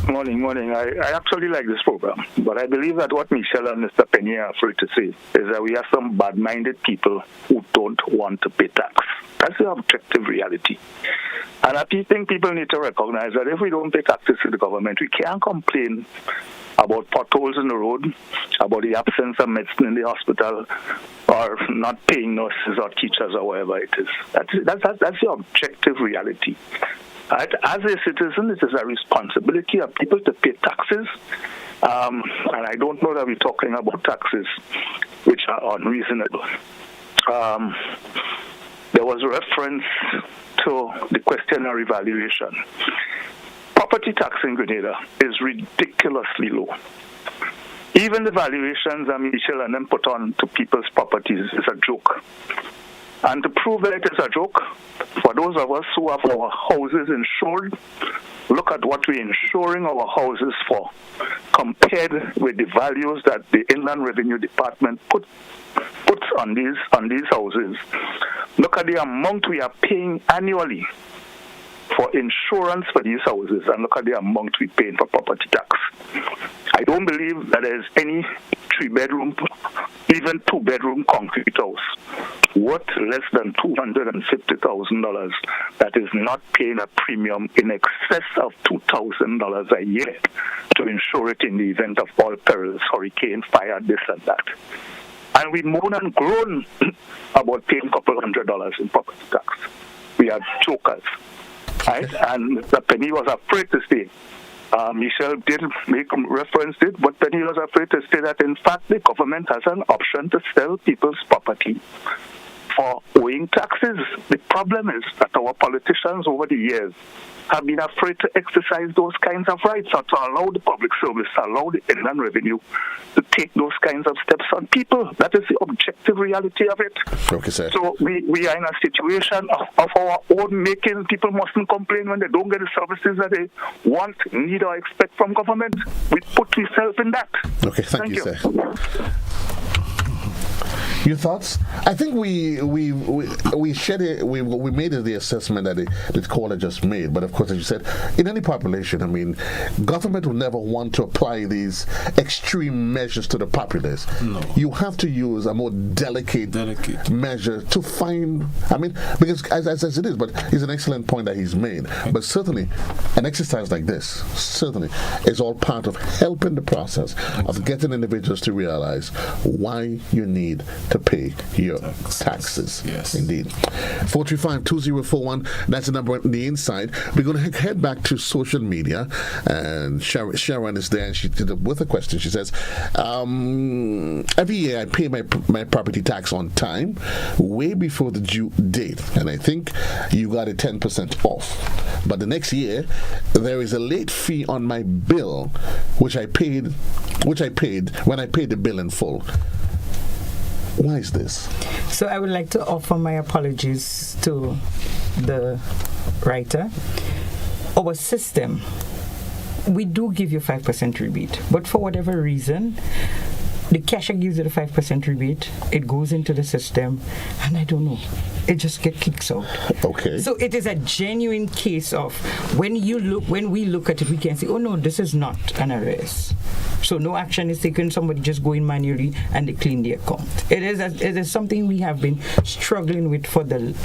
Morning. I actually like this program, but I believe that what Michelle and Mr. Penny are afraid to say is that we have some bad-minded people who don't want to pay tax. That's the objective reality. And I think people need to recognize that if we don't pay taxes to the government, we can't complain about potholes in the road, about the absence of medicine in the hospital, or not paying nurses or teachers or whatever it is. That's the objective reality. As a citizen, it is a responsibility of people to pay taxes. And I don't know that we're talking about taxes which are unreasonable. There was a reference to the questionnaire evaluation. Property tax in Grenada is ridiculously low. Even the valuations that Michell and them put on to people's properties is a joke. And to prove that it is a joke, for those of us who have our houses insured, look at what we're insuring our houses for, compared with the values that the Inland Revenue Department puts on these houses. Look at the amount we are paying annually for insurance for these houses, and look at the amount we pay for property tax. I don't believe that there is any 3-bedroom, even 2-bedroom concrete house worth less than $250,000 that is not paying a premium in excess of $2,000 a year to insure it in the event of all perils, hurricane, fire, this and that. And we moan and groan about paying a couple $100 in property tax. We are jokers. Right? And the Penny was afraid to say, Michelle did make reference to it, but Penny was afraid to say that in fact the government has an option to sell people's property for owing taxes. The problem is that our politicians over the years have been afraid to exercise those kinds of rights or to allow the public service, to allow the Inland Revenue to take those kinds of steps on people. That is the objective reality of it. Okay, sir. So we are in a situation of our own making. People mustn't complain when they don't get the services that they want, need, or expect from government. We put ourselves in that. Okay, thank you, sir. Your thoughts? I think we shared it. We made it the assessment that the caller just made. But of course, as you said, in any population, I mean, government will never want to apply these extreme measures to the populace. No. You have to use a more delicate measure to find. I mean, because as it is, but it's an excellent point that he's made. But certainly, an exercise like this certainly is all part of helping the process of getting individuals to realize why you need to pay your taxes. Yes. Indeed. 435-2041, that's the number on the inside. We're going to head back to social media, and Sharon is there, and she did it with a question. She says, every year I pay my property tax on time, way before the due date, and I think you got it 10% off. But the next year, there is a late fee on my bill, which I paid when I paid the bill in full. Why is this? So I would like to offer my apologies to the writer. Our system, we do give you 5% rebate, but for whatever reason, the cashier gives you the 5% rebate, it goes into the system, and I don't know, it just kicks out. Okay. So it is a genuine case of when we look at it, we can say, oh no, this is not an arrest. So no action is taken. Somebody just go in manually and they clean the account. It is something we have been struggling with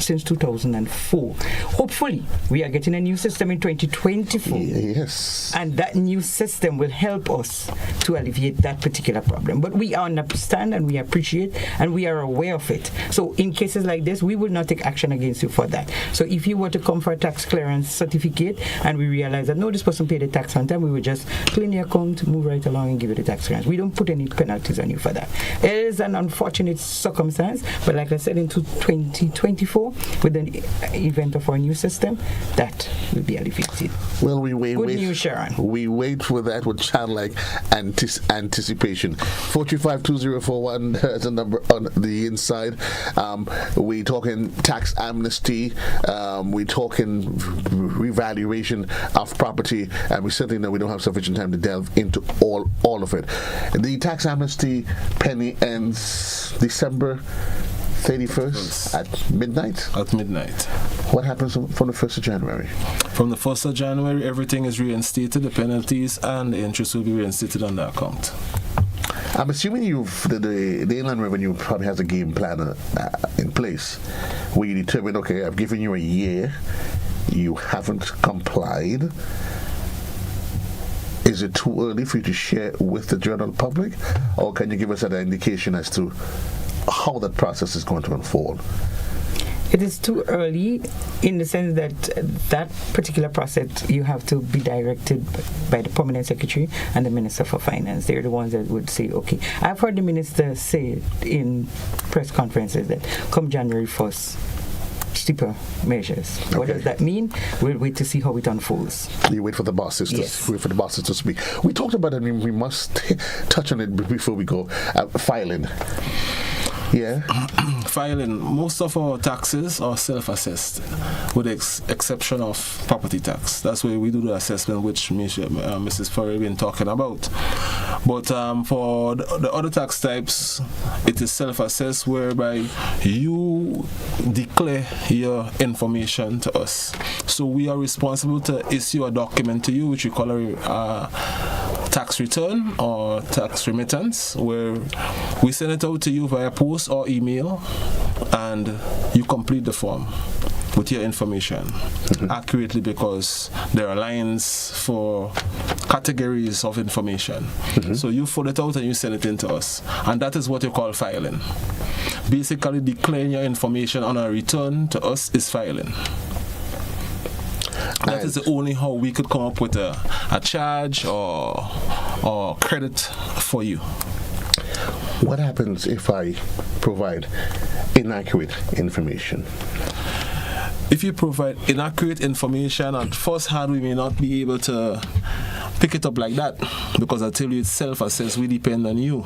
since 2004. Hopefully, we are getting a new system in 2024. Yes. And that new system will help us to alleviate that particular problem. But we understand and we appreciate and we are aware of it. So in cases like this, we will not take action against you for that. So if you were to come for a tax clearance certificate and we realize that no, this person paid the tax on time, we will just clean the account, move right along and give you the tax clearance. We don't put any penalties on you for that. It is an unfortunate circumstance, but like I said, into 2024, with the event of our new system, that will be alleviated. Well, we wait. Good news, Sharon. We wait for that with childlike anticipation. 435-2041 is a number on the inside. We talking tax amnesty. We talking revaluation of property, and we certainly know we don't have sufficient time to delve into all of it. The tax amnesty penny ends December 31st at midnight? At midnight. What happens from the 1st of January? From the 1st of January, everything is reinstated. The penalties and the interest will be reinstated on the account. I'm assuming the Inland Revenue probably has a game plan in place where you determine, okay, I've given you a year, you haven't complied. Is it too early for you to share with the general public, or can you give us an indication as to how that process is going to unfold? It is too early in the sense that that particular process you have to be directed by the Permanent Secretary and the Minister for Finance. They're the ones that would say, okay. I've heard the Minister say in press conferences that come January 1st, steeper measures. Okay. What does that mean? We'll wait to see how it unfolds. You wait for the bosses yes. Wait for the bosses to speak. We talked about it, and we must touch on it before we go. Filing. Yeah. Filing. Most of our taxes are self-assessed, with the exception of property tax. That's where we do the assessment, which Mrs. Farray been talking about. But for the other tax types, it is self-assessed, whereby you declare your information to us. So we are responsible to issue a document to you, which we call a tax return or tax remittance, where we send it out to you via post or email, and you complete the form with your information accurately, because there are lines for categories of information. So you fill it out and you send it in to us, and that is what you call filing. Basically, declaring your information on a return to us is filing. That is the only how we could come up with a charge or credit for you. What happens if I provide inaccurate information? If you provide inaccurate information, at first hand we may not be able to pick it up like that, because I tell you it's self-assessed, we depend on you.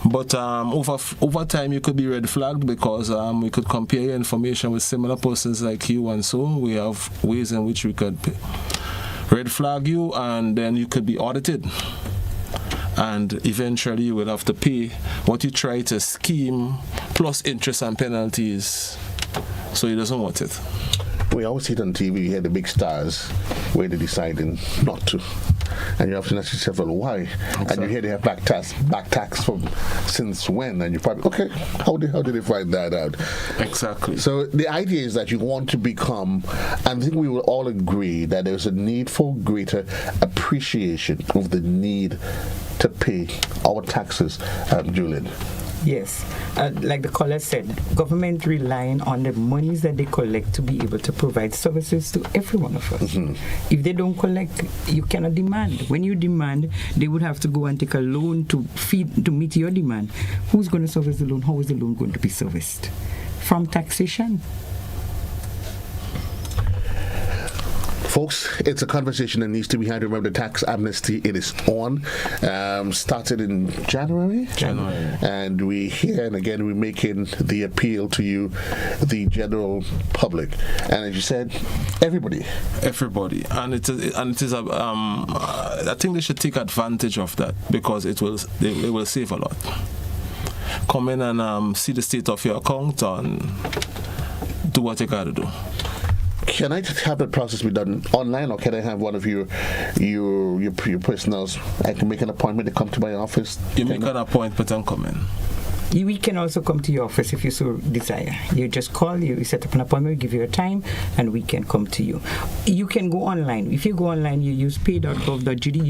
But over time you could be red flagged, because we could compare your information with similar persons like you, and so we have ways in which we could red flag you, and then you could be audited. And eventually you will have to pay what you try to scheme, plus interest and penalties. So he doesn't want it. We always see it on TV, you hear the big stars where they're deciding not to. And you have to ask yourself, well, why? Exactly. And you hear they have back tax from since when? And you probably, okay, how did they find that out? Exactly. So the idea is that you want to become, and I think we will all agree that there's a need for greater appreciation of the need to pay our taxes, Julien. Yes, like the caller said, government relying on the monies that they collect to be able to provide services to every one of us. If they don't collect, you cannot demand. When you demand, they would have to go and take a loan to meet your demand. Who's going to service the loan? How is the loan going to be serviced? From taxation. Folks, it's a conversation that needs to be had. Remember, the tax amnesty, it is on. Started in January. And we here, and again, we're making the appeal to you, the general public. And as you said, everybody. And it is I think they should take advantage of that, because it will save a lot. Come in and see the state of your account and do what you got to do. Can I just have the process be done online, or can I have one of your personnels? I can make an appointment to come to my office. You make an appointment and come in. We can also come to your office if you so desire. You just call, you set up an appointment, we give you a time, and we can come to you. You can go online. If you go online, you use pay.gov.gd,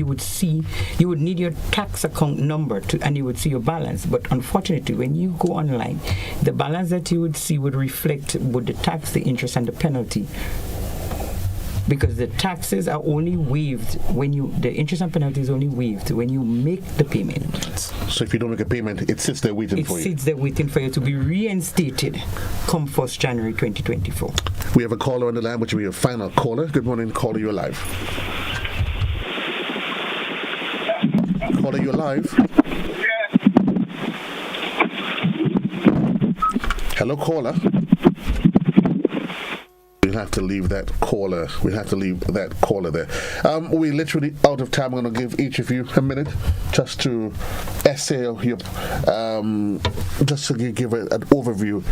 you would need your tax account number and you would see your balance. But unfortunately, when you go online, the balance that you would see would reflect both the tax, the interest, and the penalty. Because the taxes are only waived the interest and penalty is only waived when you make the payment. So if you don't make a payment, it sits there waiting for you. It sits there waiting for you to be reinstated come 1st January 2024. We have a caller on the line, which will be your final caller. Good morning, caller, you're live. Caller, you're live. Hello, caller. We'll have to leave that caller. There. We're literally out of time. I'm going to give each of you a minute just to essay your, just to give an overview.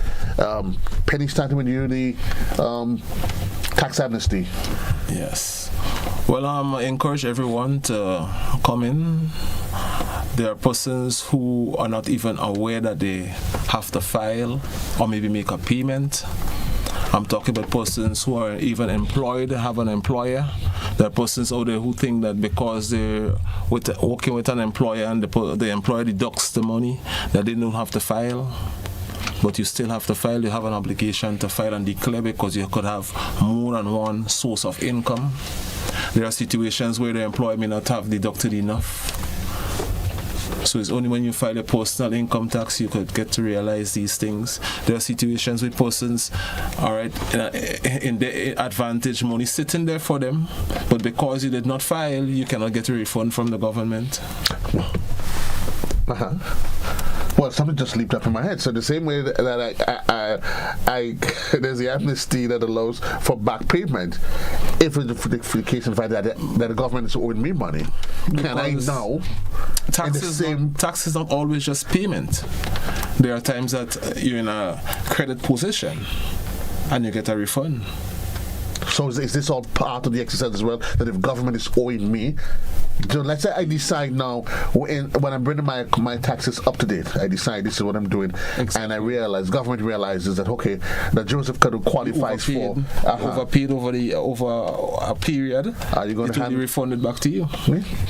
Penny, starting with you, the tax amnesty. Yes. Well, I encourage everyone to come in. There are persons who are not even aware that they have to file or maybe make a payment. I'm talking about persons who are even employed, have an employer. There are persons out there who think that because they're working with an employer and the employer deducts the money, that they don't have to file. But you still have to file. You have an obligation to file and declare because you could have more than one source of income. There are situations where the employer may not have deducted enough. So it's only when you file a personal income tax you could get to realize these things. There are situations with persons, all right, in the advantage money sitting there for them, but because you did not file, you cannot get a refund from the government. Well, something just leaped up in my head. So the same way that I there's the amnesty that allows for back payment. If the case in fact that the government is owing me money, can I now? Tax is not always just payment. There are times that you're in a credit position and you get a refund. So is this all part of the exercise as well, that if government is owing me, so let's say I decide now when I'm bringing my taxes up to date, I decide this is what I'm doing, exactly. And I realize, government realizes that okay, that Joseph Cadore qualifies overpaid over a period. Are you going to be refunded back to you?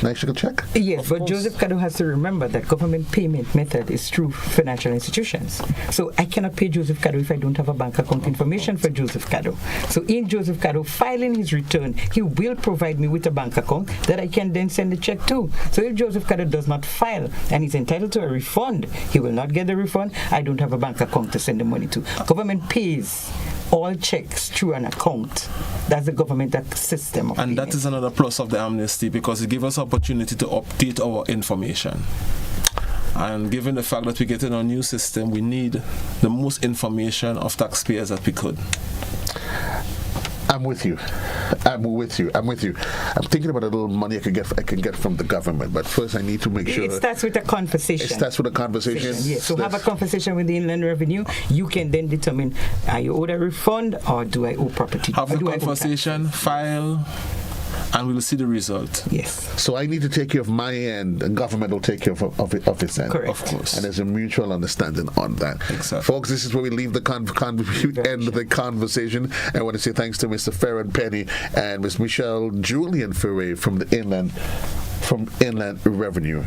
Nice to check. Yes, but Joseph Cadore has to remember that government payment method is through financial institutions. So I cannot pay Joseph Cadore if I don't have a bank account information for Joseph Cadore. So in Joseph Cadore filing his return, he will provide me with a bank account that I can then send the check to. So if Joseph Cadore does not file and he's entitled to a refund, he will not get the refund. I don't have a bank account to send the money to. Government pays all checks through an account. That's the government system. And payment. That is another plus of the amnesty, because it gives us opportunity to update our information. And given the fact that we get in a new system, we need the most information of taxpayers that we could. I'm with you. I'm thinking about a little money I can get from the government, but first I need to make sure. It starts with a conversation. Yes. So have a conversation with the Inland Revenue. You can then determine, are you owed a refund or do I owe property? Have a conversation, file, and we'll see the result. Yes. So I need to take care of my end, and government will take care of its end. Correct. Of course. And there's a mutual understanding on that. Exactly. Folks, this is where we leave the end of the conversation. I want to say thanks to Mr. Ferron Penny and Ms. Michell Julien Farray from Inland Revenue.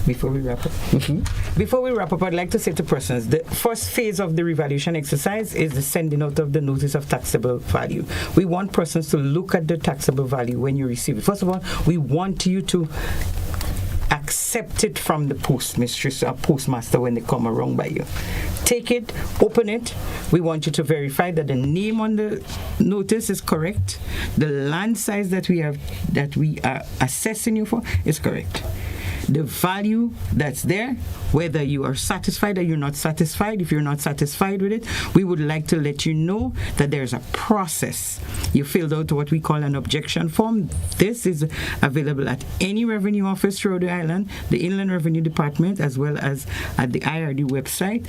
Before we wrap up, I'd like to say to persons, the first phase of the revaluation exercise is the sending out of the notice of taxable value. We want persons to look at the taxable value when you receive it. First of all, we want you to accept it from the postmistress or postmaster when they come around by you. Take it, open it. We want you to verify that the name on the notice is correct. The land size that we are assessing you for is correct. The value that's there, whether you are satisfied or you're not satisfied. If you're not satisfied with it, we would like to let you know that there's a process. You filled out what we call an objection form. This is available at any revenue office throughout the island, the Inland Revenue Department, as well as at the IRD website.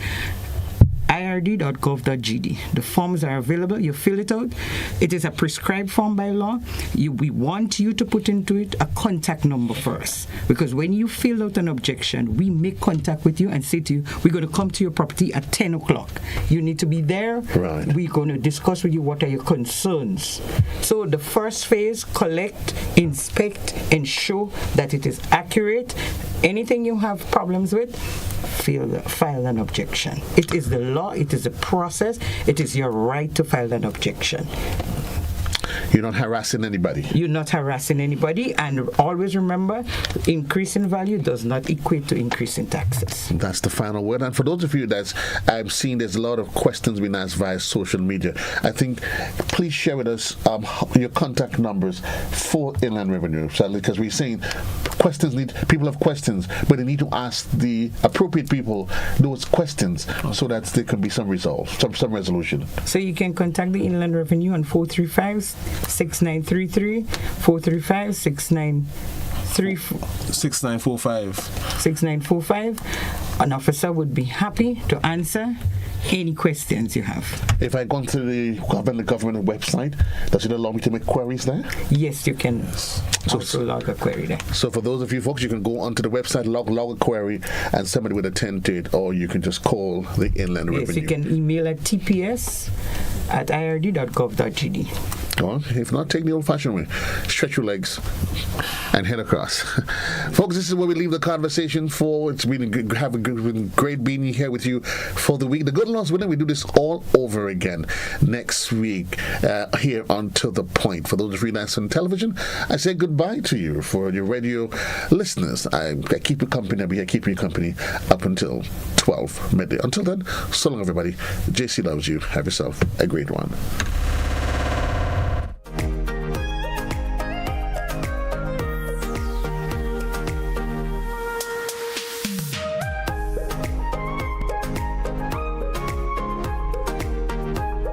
ird.gov.gd. The forms are available. You fill it out. It is a prescribed form by law. We want you to put into it a contact number for us, because when you fill out an objection, we make contact with you and say to you, we're going to come to your property at 10 o'clock. You need to be there. Right. We're going to discuss with you what are your concerns. So the first phase, collect, inspect, ensure that it is accurate. Anything you have problems with, file an objection. It is the law, it is a process, it is your right to file an objection. You're not harassing anybody. You're not harassing anybody, and always remember, increase in value does not equate to increase in taxes. That's the final word. And for those of you that I'm seeing there's a lot of questions being asked via social media, I think please share with us your contact numbers for Inland Revenue, because we're saying people have questions, but they need to ask the appropriate people those questions so that there can be some resolve, some resolution. So you can contact the Inland Revenue on 435-6933, 435-6945. An officer would be happy to answer any questions you have. If I go to the government website, does it allow me to make queries there? Yes, you can also log a query there. So for those of you folks, you can go onto the website, log a query, and somebody will attend to it, or you can just call the Inland Revenue. Yes, you can email at tps@ird.gov.gd. Well, if not, take the old-fashioned way. Stretch your legs and head across. Folks, this is where we leave the conversation for. It's been great being here with you for the week. The good Lord's willing, we do this all over again next week here on To The Point. For those of you that's on television, I say goodbye to you. For your radio listeners, I keep you company. I'll be here keeping you company up until 12 midday. Until then, so long, everybody. JC loves you. Have yourself a great one.